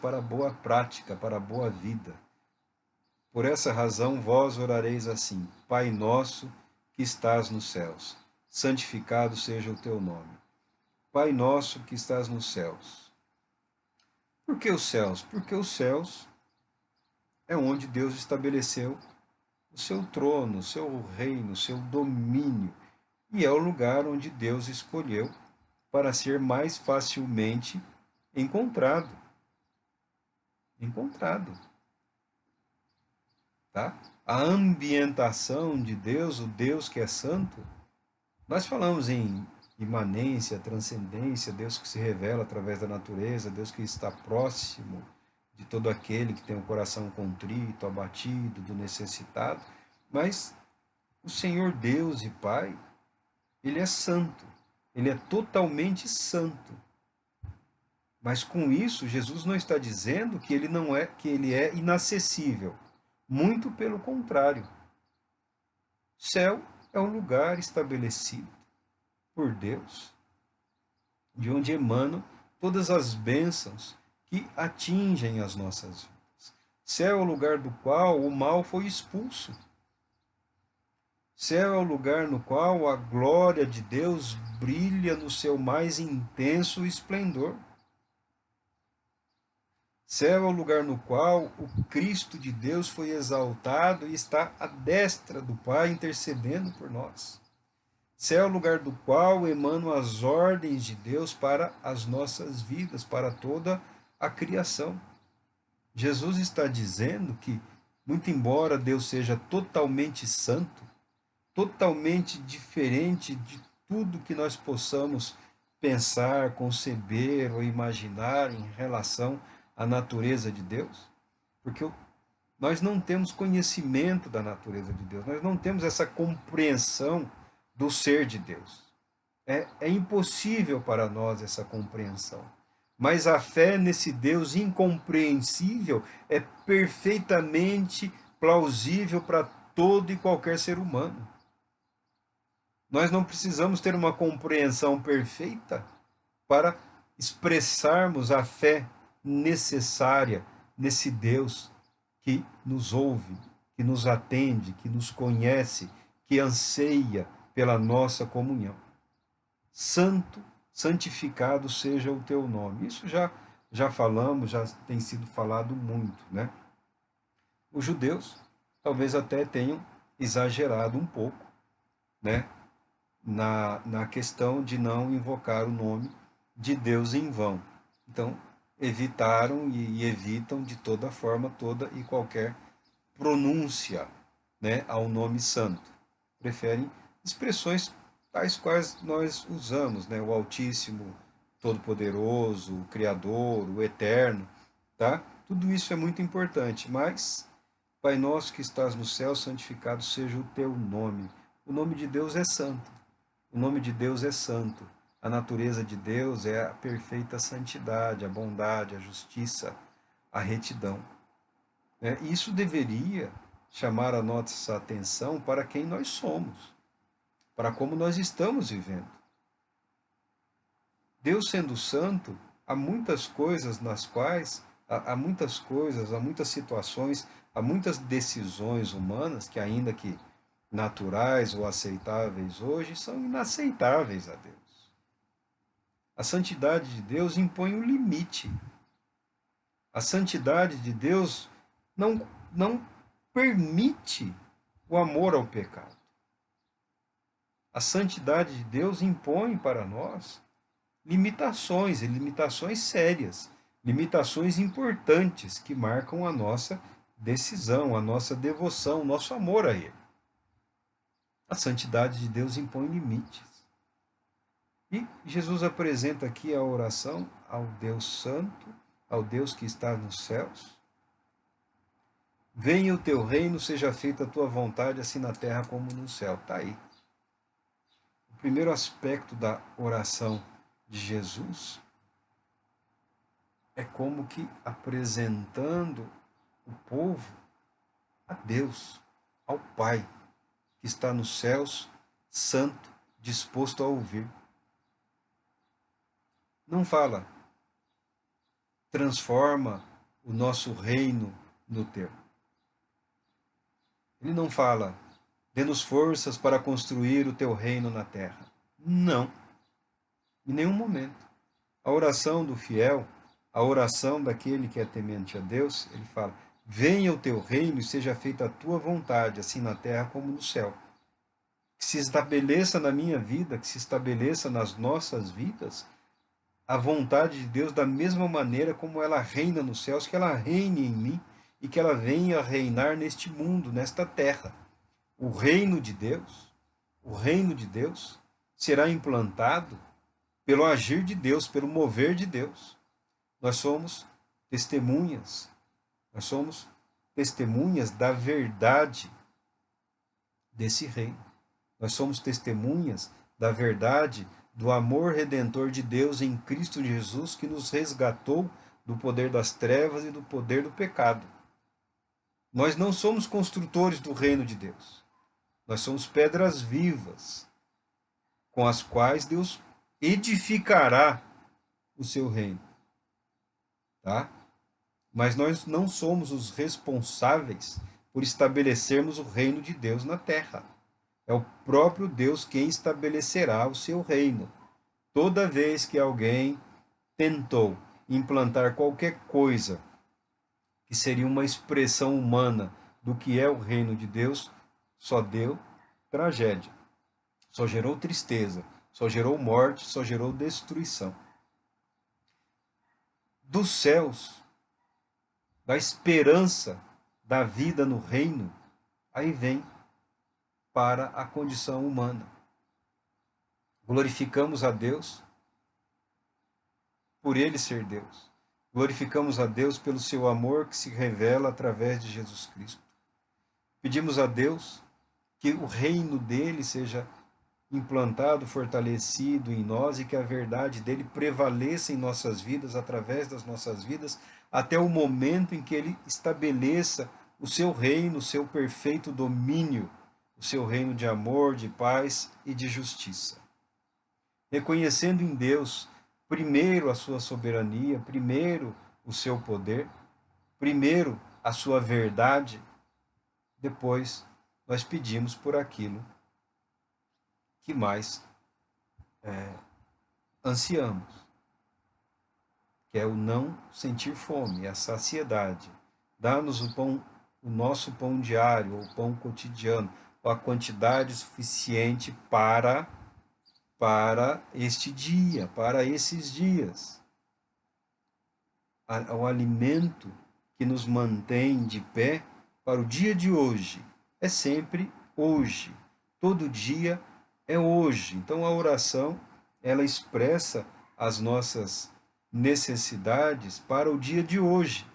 para a boa prática, para a boa vida. Por essa razão, vós orareis assim: Pai nosso que estás nos céus, santificado seja o teu nome. Pai nosso que estás nos céus. Por que os céus? Porque os céus é onde Deus estabeleceu o seu trono, o seu reino, o seu domínio. E é o lugar onde Deus escolheu para ser mais facilmente encontrado. Encontrado. Tá? A ambientação de Deus, o Deus que é santo, nós falamos em imanência, transcendência, Deus que se revela através da natureza, Deus que está próximo de todo aquele que tem o coração contrito, abatido, do necessitado. Mas o Senhor Deus e Pai, Ele é santo, Ele é totalmente santo. Mas com isso, Jesus não está dizendo que Ele é inacessível. Muito pelo contrário. Céu é um lugar estabelecido por Deus, de onde emanam todas as bênçãos que atingem as nossas vidas. Céu é o lugar do qual o mal foi expulso. Céu é o lugar no qual a glória de Deus brilha no seu mais intenso esplendor. Céu é o lugar no qual o Cristo de Deus foi exaltado e está à destra do Pai intercedendo por nós. Céu é o lugar do qual emanam as ordens de Deus para as nossas vidas, para toda a criação. Jesus está dizendo que, muito embora Deus seja totalmente santo, totalmente diferente de tudo que nós possamos pensar, conceber ou imaginar em relação à natureza de Deus, porque nós não temos conhecimento da natureza de Deus, nós não temos essa compreensão do ser de Deus. É impossível para nós essa compreensão. Mas a fé nesse Deus incompreensível é perfeitamente plausível para todo e qualquer ser humano. Nós não precisamos ter uma compreensão perfeita para expressarmos a fé necessária nesse Deus que nos ouve, que nos atende, que nos conhece, que anseia pela nossa comunhão. Santo, santificado seja o teu nome. Isso já falamos, já tem sido falado muito, né? Os judeus talvez até tenham exagerado um pouco, né? Na questão de não invocar o nome de Deus em vão. Então, evitaram e evitam de toda forma, toda e qualquer pronúncia, né, ao nome santo. Preferem expressões tais quais nós usamos, né? O Altíssimo, Todo-Poderoso, o Criador, o Eterno, tá? Tudo isso é muito importante, mas Pai nosso que estás no céu, santificado seja o teu nome. O nome de Deus é santo. O nome de Deus é santo. A natureza de Deus é a perfeita santidade, a bondade, a justiça, a retidão. Isso deveria chamar a nossa atenção para quem nós somos, para como nós estamos vivendo. Deus sendo santo, há muitas coisas nas quais, há muitas coisas, há muitas situações, há muitas decisões humanas que, ainda que naturais ou aceitáveis hoje, são inaceitáveis a Deus. A santidade de Deus impõe um limite. A santidade de Deus não permite o amor ao pecado. A santidade de Deus impõe para nós limitações, e limitações sérias, limitações importantes que marcam a nossa decisão, a nossa devoção, o nosso amor a Ele. A santidade de Deus impõe limites. E Jesus apresenta aqui a oração ao Deus Santo, ao Deus que está nos céus. Venha o teu reino, seja feita a tua vontade, assim na terra como no céu. Está aí. O primeiro aspecto da oração de Jesus é como que apresentando o povo a Deus, ao Pai, que está nos céus, santo, disposto a ouvir. Não fala, transforma o nosso reino no teu. Ele não fala, dê-nos forças para construir o teu reino na terra. Não, em nenhum momento. A oração do fiel, a oração daquele que é temente a Deus, ele fala, venha o teu reino e seja feita a tua vontade, assim na terra como no céu. Que se estabeleça na minha vida, que se estabeleça nas nossas vidas, a vontade de Deus da mesma maneira como ela reina nos céus, que ela reine em mim e que ela venha reinar neste mundo, nesta terra. O reino de Deus será implantado pelo agir de Deus, pelo mover de Deus. Nós somos testemunhas da verdade desse reino. Nós somos testemunhas da verdade do amor redentor de Deus em Cristo Jesus, que nos resgatou do poder das trevas e do poder do pecado. Nós não somos construtores do reino de Deus. Nós somos pedras vivas, com as quais Deus edificará o seu reino. Tá? Mas nós não somos os responsáveis por estabelecermos o reino de Deus na terra. É o próprio Deus quem estabelecerá o seu reino. Toda vez que alguém tentou implantar qualquer coisa que seria uma expressão humana do que é o reino de Deus, só deu tragédia, só gerou tristeza, só gerou morte, só gerou destruição. Dos céus, da esperança da vida no reino, aí vem para a condição humana. Glorificamos a Deus por Ele ser Deus. Glorificamos a Deus pelo seu amor que se revela através de Jesus Cristo. Pedimos a Deus que o reino dele seja implantado, fortalecido em nós e que a verdade dele prevaleça em nossas vidas, através das nossas vidas, até o momento em que ele estabeleça o seu reino, o seu perfeito domínio, o seu reino de amor, de paz e de justiça. Reconhecendo em Deus, primeiro a sua soberania, primeiro o seu poder, primeiro a sua verdade, depois nós pedimos por aquilo que mais ansiamos, que é o não sentir fome, a saciedade. Dá-nos o nosso pão diário, ou pão cotidiano, ou a quantidade suficiente para este dia, para esses dias. O alimento que nos mantém de pé para o dia de hoje é sempre hoje. Todo dia é hoje. Então a oração, ela expressa as nossas necessidades para o dia de hoje.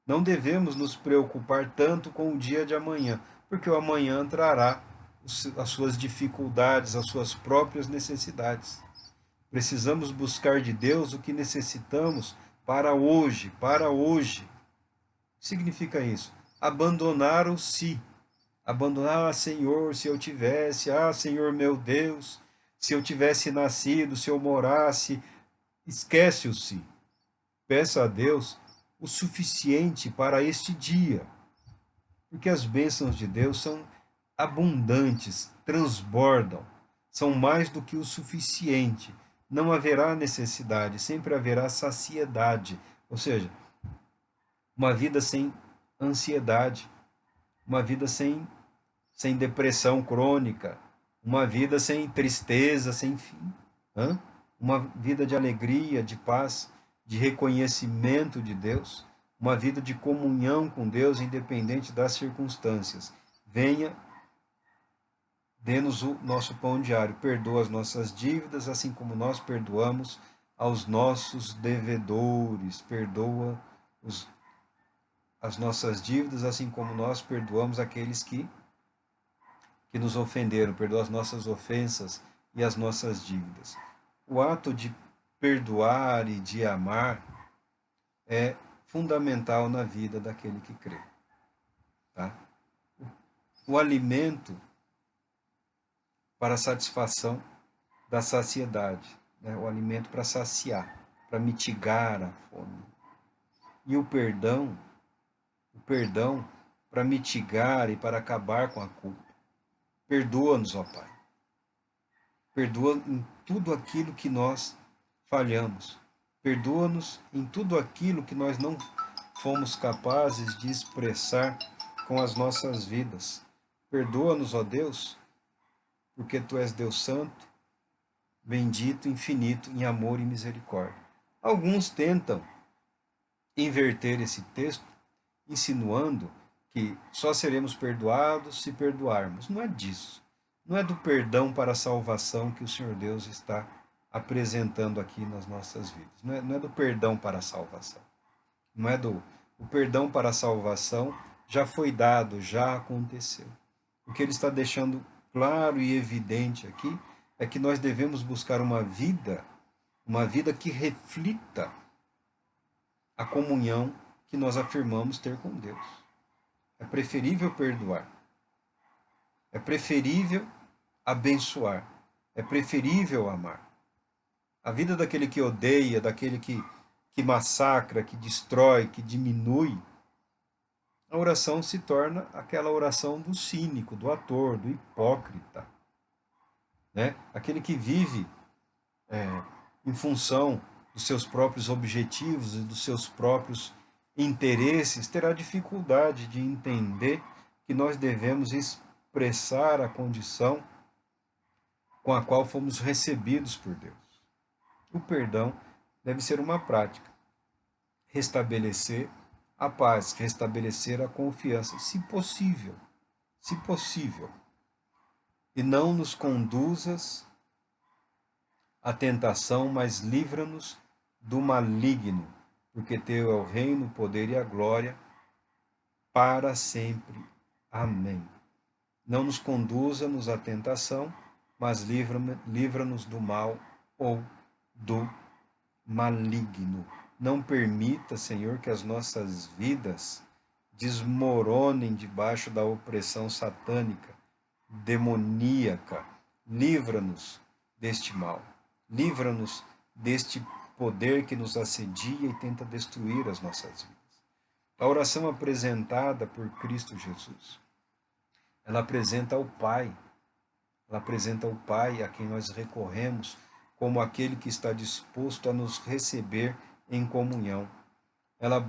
Não devemos nos preocupar tanto com o dia de amanhã, porque o amanhã trará as suas dificuldades, as suas próprias necessidades. Precisamos buscar de Deus o que necessitamos para hoje, para hoje. O que significa isso? Abandonar o si. Abandonar, Senhor, se eu tivesse, Senhor meu Deus, se eu tivesse nascido, se eu morasse, esquece o si. Peça a Deus o suficiente para este dia, porque as bênçãos de Deus são abundantes, transbordam, são mais do que o suficiente. Não haverá necessidade, sempre haverá saciedade, ou seja, uma vida sem ansiedade, uma vida sem depressão crônica, uma vida sem tristeza, sem fim, uma vida de alegria, de paz, de reconhecimento de Deus, uma vida de comunhão com Deus, independente das circunstâncias. Venha, dê-nos o nosso pão diário, perdoa as nossas dívidas, assim como nós perdoamos aos nossos devedores, perdoa as nossas dívidas, assim como nós perdoamos aqueles que nos ofenderam, perdoa as nossas ofensas e as nossas dívidas. O ato de perdoar e de amar é fundamental na vida daquele que crê. Tá? O alimento para a satisfação da saciedade, né? O alimento para saciar, para mitigar a fome. E o perdão para mitigar e para acabar com a culpa. Perdoa-nos, ó Pai. Perdoa em tudo aquilo que nós falhamos. Perdoa-nos em tudo aquilo que nós não fomos capazes de expressar com as nossas vidas. Perdoa-nos, ó Deus, porque Tu és Deus Santo, bendito, infinito em amor e misericórdia. Alguns tentam inverter esse texto, insinuando que só seremos perdoados se perdoarmos. Não é disso. Não é do perdão para a salvação que o Senhor Deus está apresentando aqui nas nossas vidas. Não é do perdão para a salvação. Não é do... O perdão para a salvação já foi dado, já aconteceu. O que ele está deixando claro e evidente aqui é que nós devemos buscar uma vida que reflita a comunhão que nós afirmamos ter com Deus. É preferível perdoar. É preferível abençoar. É preferível amar. A vida daquele que odeia, daquele que massacra, que destrói, que diminui, a oração se torna aquela oração do cínico, do ator, do hipócrita. Né? Aquele que vive em função dos seus próprios objetivos e dos seus próprios interesses, terá dificuldade de entender que nós devemos expressar a condição com a qual fomos recebidos por Deus. O perdão deve ser uma prática. Restabelecer a paz, restabelecer a confiança, se possível. Se possível. E não nos conduzas à tentação, mas livra-nos do maligno, porque Teu é o reino, o poder e a glória para sempre. Amém. Não nos conduza-nos à tentação, mas livra-nos do mal ou do maligno. Não permita, Senhor, que as nossas vidas desmoronem debaixo da opressão satânica, demoníaca. Livra-nos deste mal. Livra-nos deste poder que nos assedia e tenta destruir as nossas vidas. A oração apresentada por Cristo Jesus, ela apresenta ao Pai. Ela apresenta o Pai a quem nós recorremos como aquele que está disposto a nos receber em comunhão. Ela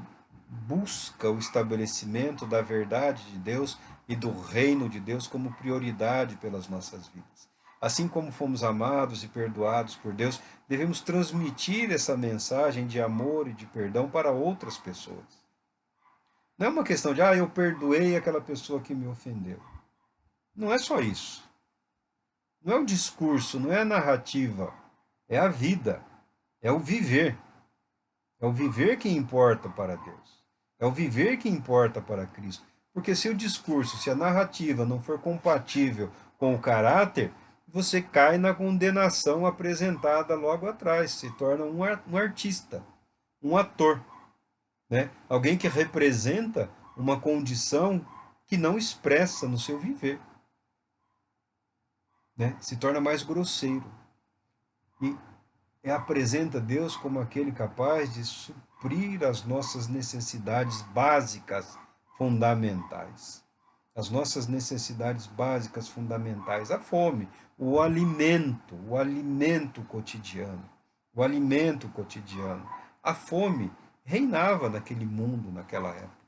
busca o estabelecimento da verdade de Deus e do reino de Deus como prioridade pelas nossas vidas. Assim como fomos amados e perdoados por Deus, devemos transmitir essa mensagem de amor e de perdão para outras pessoas. Não é uma questão de, eu perdoei aquela pessoa que me ofendeu. Não é só isso. Não é o discurso, não é a narrativa, é a vida, é o viver. É o viver que importa para Deus. É o viver que importa para Cristo. Porque se o discurso, se a narrativa não for compatível com o caráter, você cai na condenação apresentada logo atrás, se torna um artista, um ator, né? Alguém que representa uma condição que não expressa no seu viver, né? Se torna mais grosseiro e apresenta Deus como aquele capaz de suprir as nossas necessidades básicas fundamentais. As nossas necessidades básicas fundamentais, a fome, o alimento cotidiano, o alimento cotidiano. A fome reinava naquele mundo, naquela época,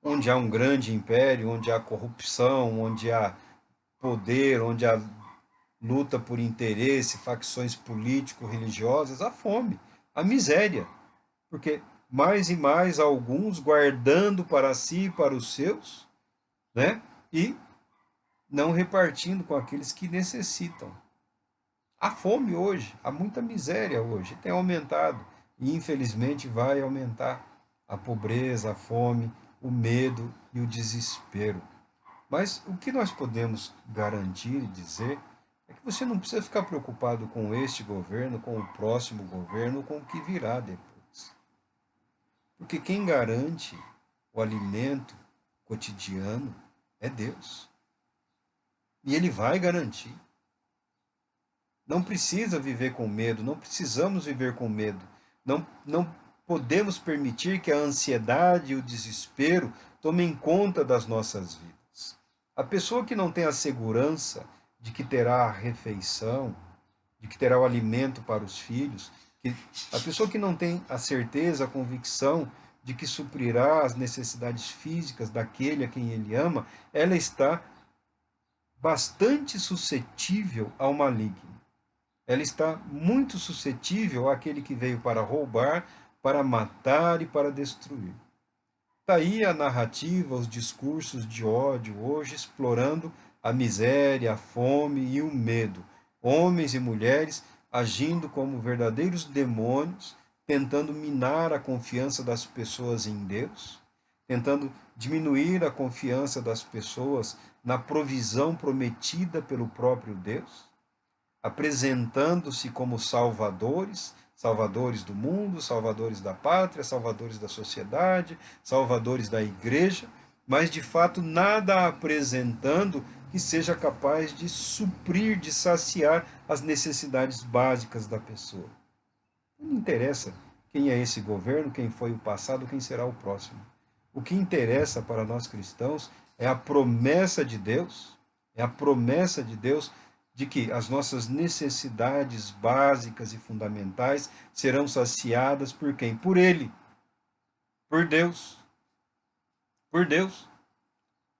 onde há um grande império, onde há corrupção, onde há poder, onde há luta por interesse, facções político-religiosas, a fome, a miséria. Porque mais e mais alguns guardando para si e para os seus, né? E não repartindo com aqueles que necessitam. A fome hoje, há muita miséria hoje, tem aumentado e infelizmente vai aumentar a pobreza, a fome, o medo e o desespero. Mas o que nós podemos garantir e dizer é que você não precisa ficar preocupado com este governo, com o próximo governo, com o que virá depois. Porque quem garante o alimento cotidiano é Deus. E Ele vai garantir. Não precisa viver com medo, não precisamos viver com medo. Não podemos permitir que a ansiedade e o desespero tomem conta das nossas vidas. A pessoa que não tem a segurança de que terá a refeição, de que terá o alimento para os filhos, a pessoa que não tem a certeza, a convicção de que suprirá as necessidades físicas daquele a quem ele ama, ela está bastante suscetível ao maligno. Ela está muito suscetível àquele que veio para roubar, para matar e para destruir. Daí a narrativa, os discursos de ódio hoje explorando a miséria, a fome e o medo. Homens e mulheres agindo como verdadeiros demônios, tentando minar a confiança das pessoas em Deus, tentando diminuir a confiança das pessoas na provisão prometida pelo próprio Deus, apresentando-se como salvadores, salvadores do mundo, salvadores da pátria, salvadores da sociedade, salvadores da igreja, mas de fato nada apresentando que seja capaz de suprir, de saciar as necessidades básicas da pessoa. Não interessa quem é esse governo, quem foi o passado, quem será o próximo. O que interessa para nós cristãos é a promessa de Deus, é a promessa de Deus de que as nossas necessidades básicas e fundamentais serão saciadas por quem? Por Ele, por Deus. Por Deus.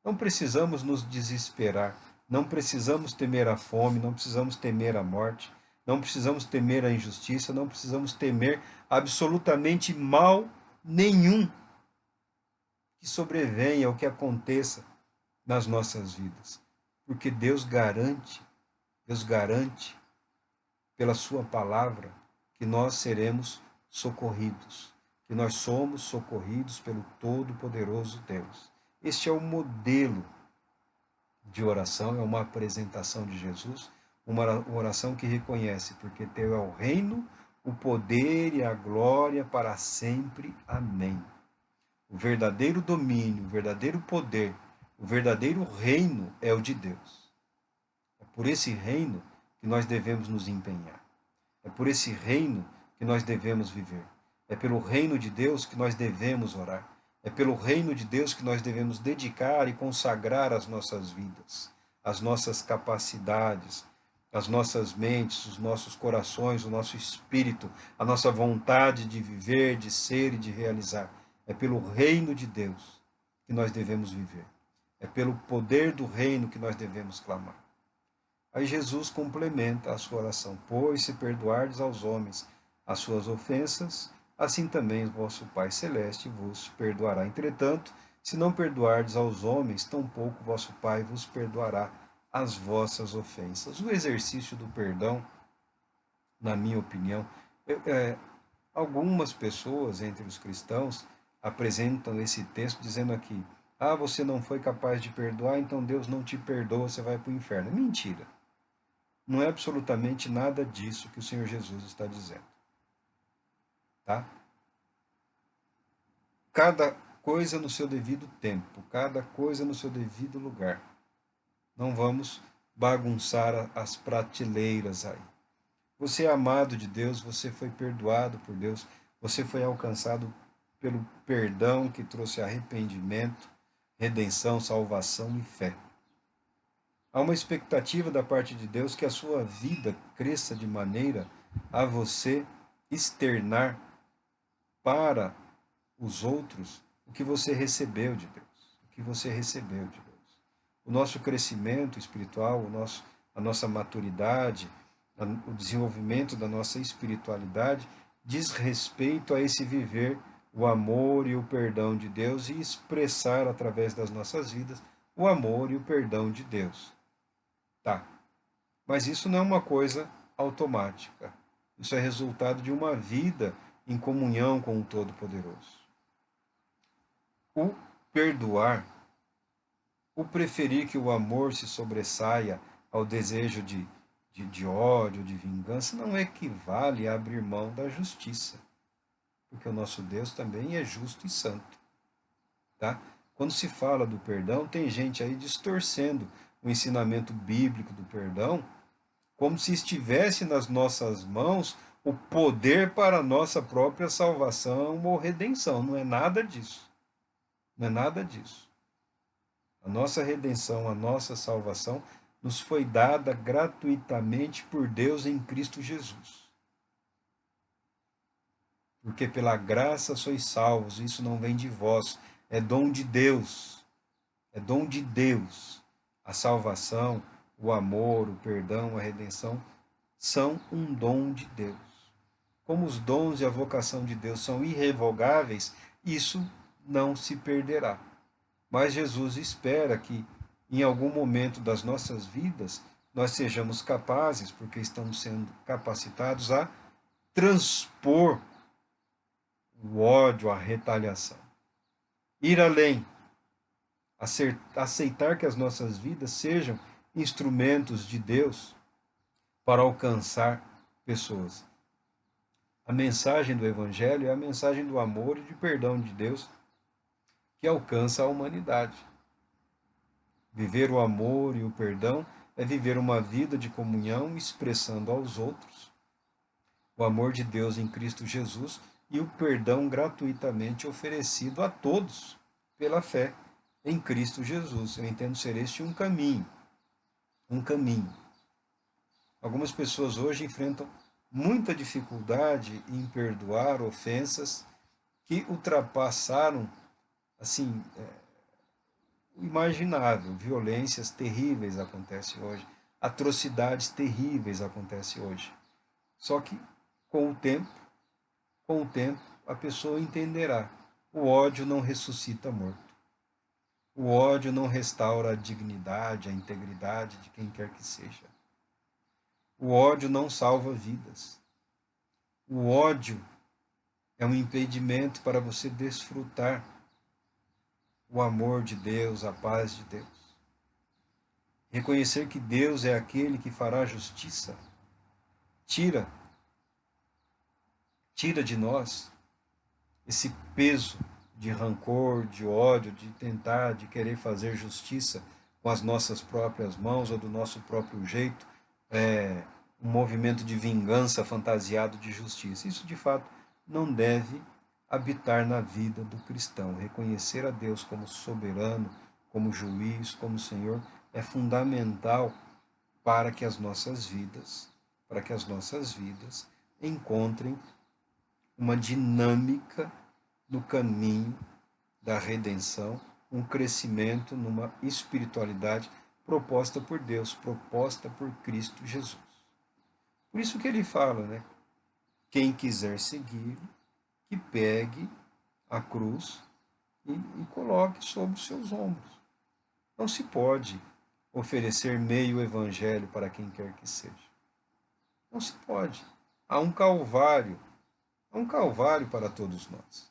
Não precisamos nos desesperar, não precisamos temer a fome, não precisamos temer a morte, não precisamos temer a injustiça, não precisamos temer absolutamente mal nenhum que sobrevenha ou que aconteça nas nossas vidas. Porque Deus garante pela sua palavra que nós seremos socorridos, que nós somos socorridos pelo Todo-Poderoso Deus. Este é o modelo de oração, é uma apresentação de Jesus, uma oração que reconhece, porque teu é o reino, o poder e a glória para sempre. Amém. O verdadeiro domínio, o verdadeiro poder, o verdadeiro reino é o de Deus. É por esse reino que nós devemos nos empenhar. É por esse reino que nós devemos viver. É pelo reino de Deus que nós devemos orar. É pelo reino de Deus que nós devemos dedicar e consagrar as nossas vidas, as nossas capacidades, as nossas mentes, os nossos corações, o nosso espírito, a nossa vontade de viver, de ser e de realizar. É pelo reino de Deus que nós devemos viver. É pelo poder do reino que nós devemos clamar. Aí Jesus complementa a sua oração: pois se perdoardes aos homens as suas ofensas, assim também o vosso Pai Celeste vos perdoará. Entretanto, se não perdoardes aos homens, tampouco vosso Pai vos perdoará as vossas ofensas. O exercício do perdão, na minha opinião, algumas pessoas entre os cristãos apresentam esse texto dizendo aqui: ah, você não foi capaz de perdoar, então Deus não te perdoa, você vai para o inferno. Mentira. Não é absolutamente nada disso que o Senhor Jesus está dizendo. Tá? Cada coisa no seu devido tempo, cada coisa no seu devido lugar. Não vamos bagunçar as prateleiras aí. Você é amado de Deus, você foi perdoado por Deus, você foi alcançado pelo perdão que trouxe arrependimento, redenção, salvação e fé. Há uma expectativa da parte de Deus que a sua vida cresça de maneira a você externar para os outros o que você recebeu de Deus, o que você recebeu de Deus. O nosso crescimento espiritual, a nossa maturidade, o desenvolvimento da nossa espiritualidade diz respeito a esse viver o amor e o perdão de Deus e expressar através das nossas vidas o amor e o perdão de Deus. Tá. Mas isso não é uma coisa automática. Isso é resultado de uma vida em comunhão com o Todo-Poderoso. O perdoar, o preferir que o amor se sobressaia ao desejo de ódio, de vingança, não equivale a abrir mão da justiça. Porque o nosso Deus também é justo e santo. Tá? Quando se fala do perdão, tem gente aí distorcendo o ensinamento bíblico do perdão, como se estivesse nas nossas mãos o poder para a nossa própria salvação ou redenção. Não é nada disso. Não é nada disso. A nossa redenção, a nossa salvação, nos foi dada gratuitamente por Deus em Cristo Jesus. Porque pela graça sois salvos, isso não vem de vós, é dom de Deus. É dom de Deus. A salvação, o amor, o perdão, a redenção são um dom de Deus. Como os dons e a vocação de Deus são irrevogáveis, isso não se perderá. Mas Jesus espera que, em algum momento das nossas vidas, nós sejamos capazes, porque estamos sendo capacitados a transpor o ódio, a retaliação. Ir além, aceitar que as nossas vidas sejam instrumentos de Deus para alcançar pessoas. A mensagem do Evangelho é a mensagem do amor e de perdão de Deus que alcança a humanidade. Viver o amor e o perdão é viver uma vida de comunhão expressando aos outros o amor de Deus em Cristo Jesus e o perdão gratuitamente oferecido a todos pela fé em Cristo Jesus. Eu entendo ser este um caminho. Um caminho. Algumas pessoas hoje enfrentam muita dificuldade em perdoar ofensas que ultrapassaram, assim, o imaginável. Violências terríveis acontecem hoje, atrocidades terríveis acontecem hoje. Só que com o tempo, a pessoa entenderá. O ódio não ressuscita morto. O ódio não restaura a dignidade, a integridade de quem quer que seja. O ódio não salva vidas. O ódio é um impedimento para você desfrutar o amor de Deus, a paz de Deus. Reconhecer que Deus é aquele que fará justiça. Tira de nós esse peso de rancor, de ódio, de tentar, de querer fazer justiça com as nossas próprias mãos ou do nosso próprio jeito, um movimento de vingança fantasiado de justiça. Isso, de fato, não deve habitar na vida do cristão. Reconhecer a Deus como soberano, como juiz, como Senhor, é fundamental para que as nossas vidas, encontrem uma dinâmica no caminho da redenção, um crescimento numa espiritualidade proposta por Deus, proposta por Cristo Jesus. Por isso que ele fala, né? Quem quiser seguir, que pegue a cruz e coloque sobre os seus ombros. Não se pode oferecer meio evangelho para quem quer que seja. Não se pode. Há um calvário. Há um calvário para todos nós.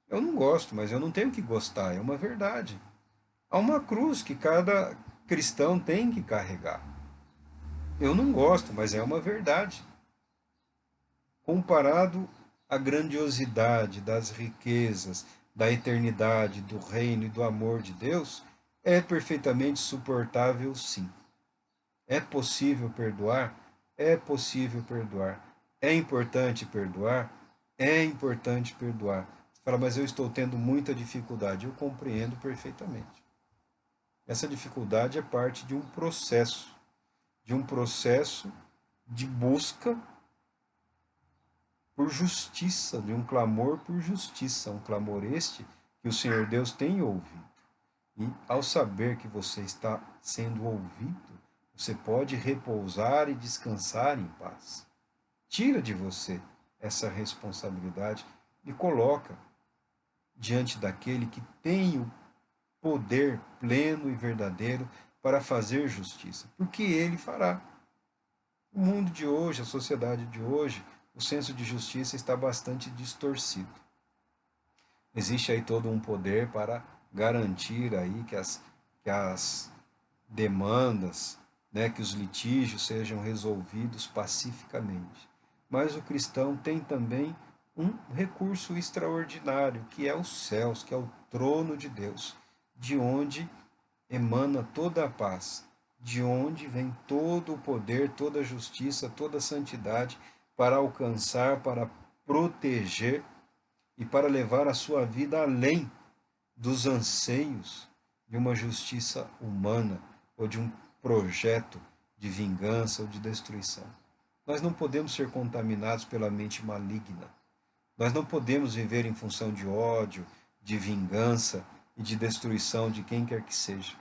Eu não gosto, mas eu não tenho que gostar, é uma verdade. Há uma cruz que cada cristão tem que carregar. Eu não gosto, mas é uma verdade. Comparado à grandiosidade das riquezas, da eternidade, do reino e do amor de Deus, é perfeitamente suportável, sim. É possível perdoar? É possível perdoar. É importante perdoar? É importante perdoar. Você fala, mas eu estou tendo muita dificuldade. Eu compreendo perfeitamente. Essa dificuldade é parte de um processo de busca por justiça, de um clamor por justiça, um clamor este que o Senhor Deus tem ouvido. E ao saber que você está sendo ouvido, você pode repousar e descansar em paz. Tira de você essa responsabilidade e coloca diante daquele que tem o poder pleno e verdadeiro para fazer justiça, porque ele fará. O mundo de hoje, a sociedade de hoje, o senso de justiça está bastante distorcido. Existe aí todo um poder para garantir aí que as demandas, né, que os litígios sejam resolvidos pacificamente. Mas o cristão tem também um recurso extraordinário, que é os céus, que é o trono de Deus, de onde emana toda a paz, de onde vem todo o poder, toda a justiça, toda a santidade para alcançar, para proteger e para levar a sua vida além dos anseios de uma justiça humana ou de um projeto de vingança ou de destruição. Nós não podemos ser contaminados pela mente maligna. Nós não podemos viver em função de ódio, de vingança e de destruição de quem quer que seja.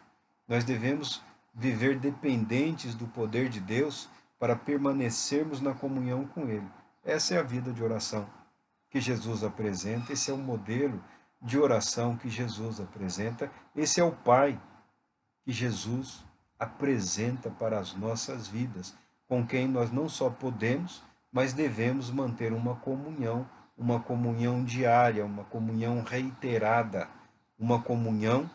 Nós devemos viver dependentes do poder de Deus para permanecermos na comunhão com Ele. Essa é a vida de oração que Jesus apresenta, esse é o modelo de oração que Jesus apresenta, esse é o Pai que Jesus apresenta para as nossas vidas, com quem nós não só podemos, mas devemos manter uma comunhão diária, uma comunhão reiterada, uma comunhão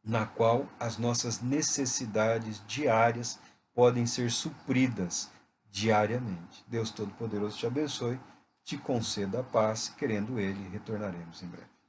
na qual as nossas necessidades diárias podem ser supridas diariamente. Deus Todo-Poderoso te abençoe, te conceda a paz, querendo Ele, retornaremos em breve.